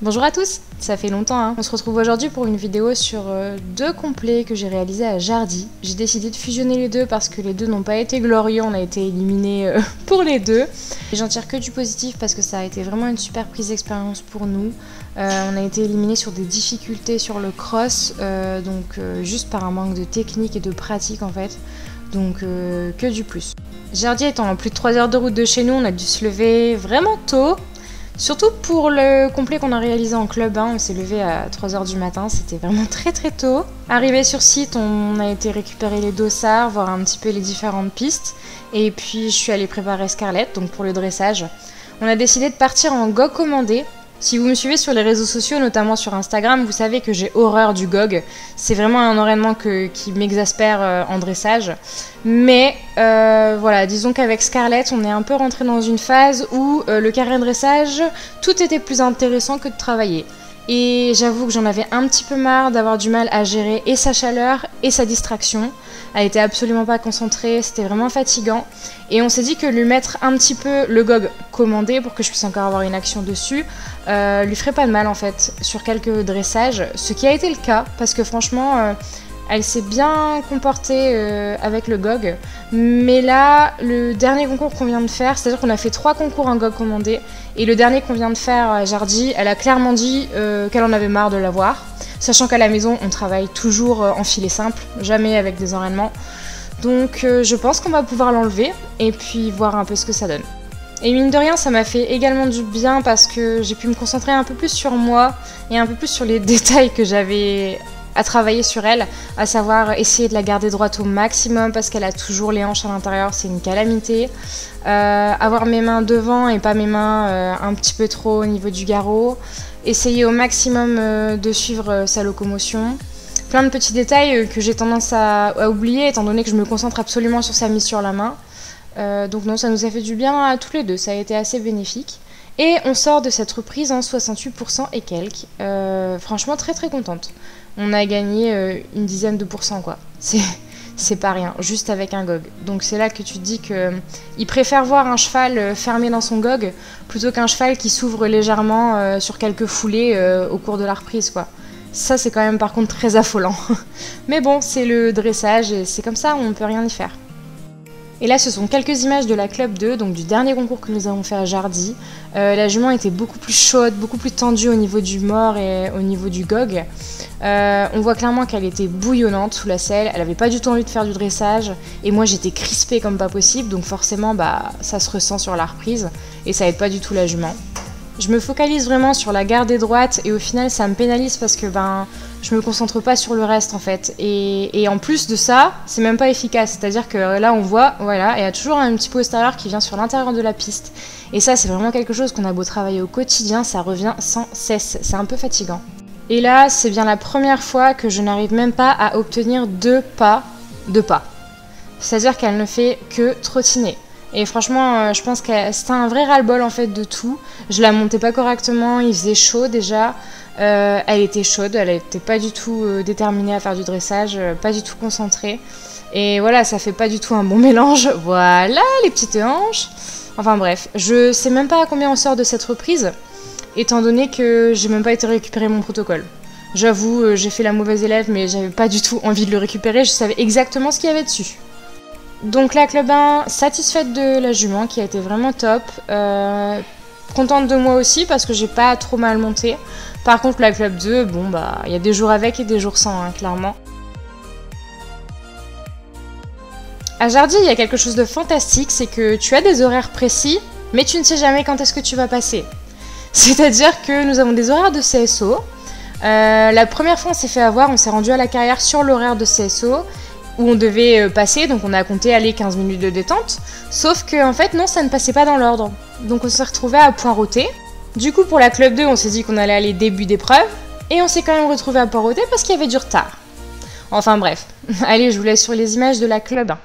Bonjour à tous, ça fait longtemps hein. On se retrouve aujourd'hui pour une vidéo sur deux complets que j'ai réalisés à Jardy. J'ai décidé de fusionner les deux parce que les deux n'ont pas été glorieux, on a été éliminés pour les deux. Et j'en tire que du positif parce que ça a été vraiment une super prise d'expérience pour nous. On a été éliminés sur des difficultés sur le cross, juste par un manque de technique et de pratique en fait. Donc que du plus. Jardy étant à plus de 3 heures de route de chez nous, on a dû se lever vraiment tôt. Surtout pour le complet qu'on a réalisé en club 1, on s'est levé à 3h du matin, c'était vraiment très très tôt. Arrivé sur site, on a été récupérer les dossards, voir un petit peu les différentes pistes. Et puis je suis allée préparer Scarlett, donc pour le dressage. On a décidé de partir en GOG commandé. Si vous me suivez sur les réseaux sociaux, notamment sur Instagram, vous savez que j'ai horreur du GOG. C'est vraiment un entraînement qui m'exaspère en dressage. Mais voilà, disons qu'avec Scarlett, on est un peu rentré dans une phase où le carré de dressage, tout était plus intéressant que de travailler. Et j'avoue que j'en avais un petit peu marre d'avoir du mal à gérer et sa chaleur et sa distraction. Elle était absolument pas concentrée, c'était vraiment fatigant. Et on s'est dit que lui mettre un petit peu le GOG commandé pour que je puisse encore avoir une action dessus, lui ferait pas de mal en fait sur quelques dressages. Ce qui a été le cas, parce que franchement, elle s'est bien comportée avec le GOG. Mais là, le dernier concours qu'on vient de faire, c'est-à-dire qu'on a fait 3 concours en GOG commandé, et le dernier qu'on vient de faire à Jardy, elle a clairement dit qu'elle en avait marre de l'avoir. Sachant qu'à la maison, on travaille toujours en filet simple, jamais avec des enraînements. Donc je pense qu'on va pouvoir l'enlever et puis voir un peu ce que ça donne. Et mine de rien, ça m'a fait également du bien parce que j'ai pu me concentrer un peu plus sur moi et un peu plus sur les détails que j'avais à travailler sur elle, à savoir essayer de la garder droite au maximum parce qu'elle a toujours les hanches à l'intérieur, c'est une calamité. Avoir mes mains devant et pas mes mains un petit peu trop au niveau du garrot. Essayer au maximum de suivre sa locomotion. Plein de petits détails que j'ai tendance à oublier étant donné que je me concentre absolument sur sa mise sur la main. Donc non, ça nous a fait du bien à tous les deux, ça a été assez bénéfique. Et on sort de cette reprise en 68% et quelques. Franchement très très contente. On a gagné une dizaine de pourcents quoi. C'est pas rien, juste avec un GOG. Donc c'est là que tu te dis qu'il préfère voir un cheval fermé dans son GOG plutôt qu'un cheval qui s'ouvre légèrement sur quelques foulées au cours de la reprise quoi. Ça c'est quand même par contre très affolant. Mais bon, c'est le dressage et c'est comme ça, on ne peut rien y faire. Et là, ce sont quelques images de la Club 2, donc du dernier concours que nous avons fait à Jardy. La jument était beaucoup plus chaude, beaucoup plus tendue au niveau du mors et au niveau du GOG. On voit clairement qu'elle était bouillonnante sous la selle, elle avait pas du tout envie de faire du dressage, et moi j'étais crispée comme pas possible, donc forcément ça se ressent sur la reprise, et ça aide pas du tout la jument. Je me focalise vraiment sur la garder droite et au final ça me pénalise parce que je me concentre pas sur le reste en fait. Et en plus de ça, c'est même pas efficace. C'est-à-dire que là on voit, voilà, il y a toujours un petit pot extérieur qui vient sur l'intérieur de la piste. Et ça c'est vraiment quelque chose qu'on a beau travailler au quotidien, ça revient sans cesse. C'est un peu fatigant. Et là c'est bien la première fois que je n'arrive même pas à obtenir 2 pas de pas. C'est-à-dire qu'elle ne fait que trottiner. Et franchement, je pense que c'était un vrai ras-le-bol en fait de tout. Je la montais pas correctement, il faisait chaud déjà. Elle était chaude, elle était pas du tout déterminée à faire du dressage, pas du tout concentrée. Et voilà, ça fait pas du tout un bon mélange. Voilà, les petites hanches. Enfin bref, je sais même pas à combien on sort de cette reprise, étant donné que j'ai même pas été récupérer mon protocole. J'avoue, j'ai fait la mauvaise élève, mais j'avais pas du tout envie de le récupérer, je savais exactement ce qu'il y avait dessus. Donc la Club 1, satisfaite de la jument qui a été vraiment top. Contente de moi aussi parce que j'ai pas trop mal monté. Par contre la Club 2, il y a des jours avec et des jours sans, hein, clairement. À Jardy, il y a quelque chose de fantastique, c'est que tu as des horaires précis, mais tu ne sais jamais quand est-ce que tu vas passer. C'est-à-dire que nous avons des horaires de CSO. La première fois on s'est fait avoir, on s'est rendu à la carrière sur l'horaire de CSO. Où on devait passer, donc on a compté aller 15 minutes de détente, sauf que en fait non, ça ne passait pas dans l'ordre. Donc on s'est retrouvé à poireauter. Du coup pour la Club 2, on s'est dit qu'on allait aller début d'épreuve, et on s'est quand même retrouvé à poireauter parce qu'il y avait du retard. Enfin bref, allez, je vous laisse sur les images de la Club 1.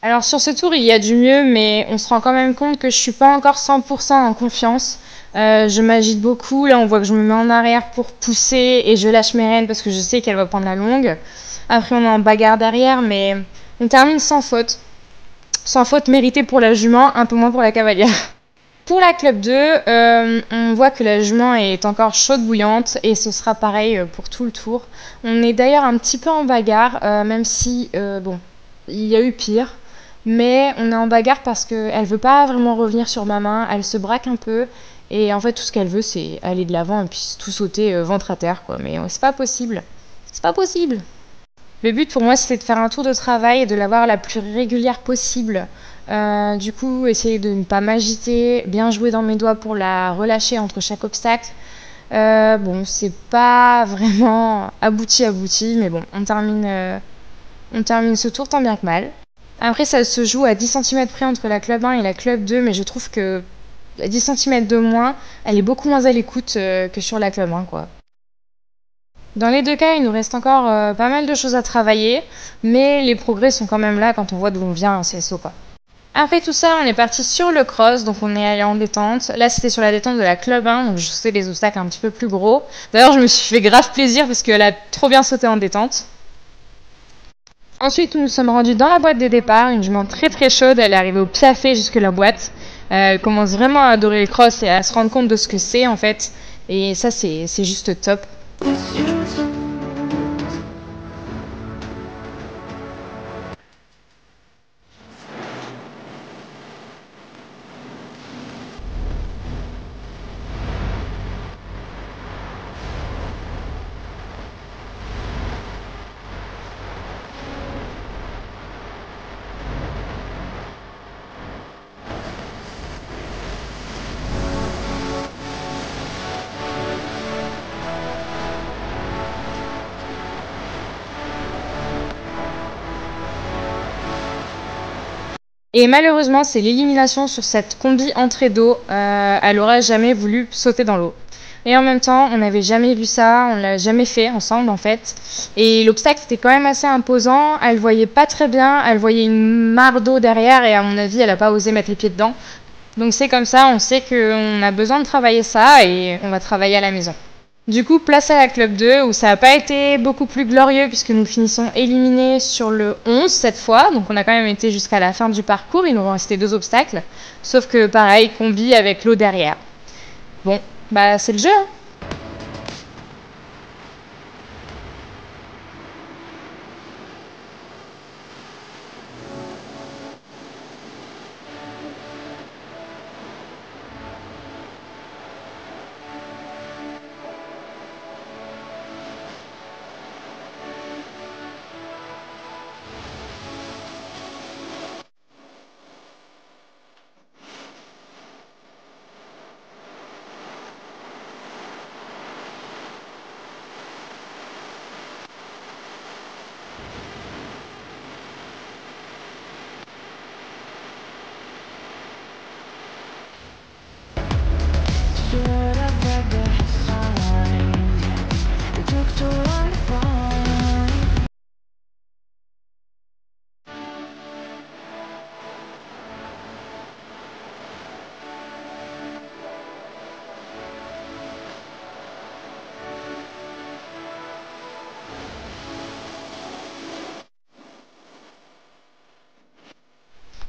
Alors sur ce tour, il y a du mieux, mais on se rend quand même compte que je suis pas encore 100% en confiance. Je m'agite beaucoup, là on voit que je me mets en arrière pour pousser et je lâche mes rênes parce que je sais qu'elle va prendre la longue. Après on est en bagarre derrière, mais on termine sans faute. Sans faute méritée pour la jument, un peu moins pour la cavalière. Pour la club 2, on voit que la jument est encore chaude bouillante et ce sera pareil pour tout le tour. On est d'ailleurs un petit peu en bagarre, même si, bon, il y a eu pire. Mais on est en bagarre parce qu'elle veut pas vraiment revenir sur ma main, elle se braque un peu. Et en fait, tout ce qu'elle veut, c'est aller de l'avant et puis tout sauter ventre à terre, quoi. Mais c'est pas possible. C'est pas possible. Le but pour moi, c'était de faire un tour de travail et de l'avoir la plus régulière possible. Du coup, essayer de ne pas m'agiter, bien jouer dans mes doigts pour la relâcher entre chaque obstacle. Bon, c'est pas vraiment abouti, mais bon, on termine ce tour tant bien que mal. Après, ça se joue à 10 cm près entre la club 1 et la club 2, mais je trouve que à 10 cm de moins, elle est beaucoup moins à l'écoute que sur la club 1, quoi. Dans les deux cas, il nous reste encore pas mal de choses à travailler, mais les progrès sont quand même là quand on voit d'où on vient en CSO, quoi. Après tout ça, on est parti sur le cross, donc on est allé en détente. Là, c'était sur la détente de la club 1, donc je sautais les obstacles un petit peu plus gros. D'ailleurs, je me suis fait grave plaisir parce qu'elle a trop bien sauté en détente. Ensuite, nous nous sommes rendus dans la boîte de départ, une jument très très chaude, elle est arrivée au piafé jusque la boîte. Elle commence vraiment à adorer le cross et à se rendre compte de ce que c'est en fait. Et ça, c'est juste top. Et malheureusement, c'est l'élimination sur cette combi entrée d'eau. Elle aurait jamais voulu sauter dans l'eau. Et en même temps, on n'avait jamais vu ça, on l'a jamais fait ensemble en fait. Et l'obstacle était quand même assez imposant. Elle voyait pas très bien, elle voyait une mare d'eau derrière et à mon avis, elle a pas osé mettre les pieds dedans. Donc c'est comme ça, on sait qu'on a besoin de travailler ça et on va travailler à la maison. Du coup, place à la club 2 où ça n'a pas été beaucoup plus glorieux puisque nous finissons éliminés sur le 11 cette fois. Donc on a quand même été jusqu'à la fin du parcours, il nous restait 2 obstacles. Sauf que pareil, combi avec l'eau derrière. Bon, bah c'est le jeu, hein.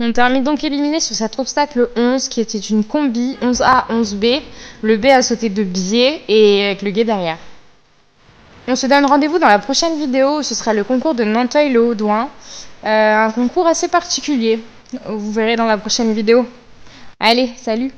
On termine donc éliminé sur cet obstacle 11 qui était une combi 11A, 11B. Le B a sauté de biais et avec le guet derrière. On se donne rendez-vous dans la prochaine vidéo où ce sera le concours de Nanteuil-le-Haudouin. Un concours assez particulier. Vous verrez dans la prochaine vidéo. Allez, salut!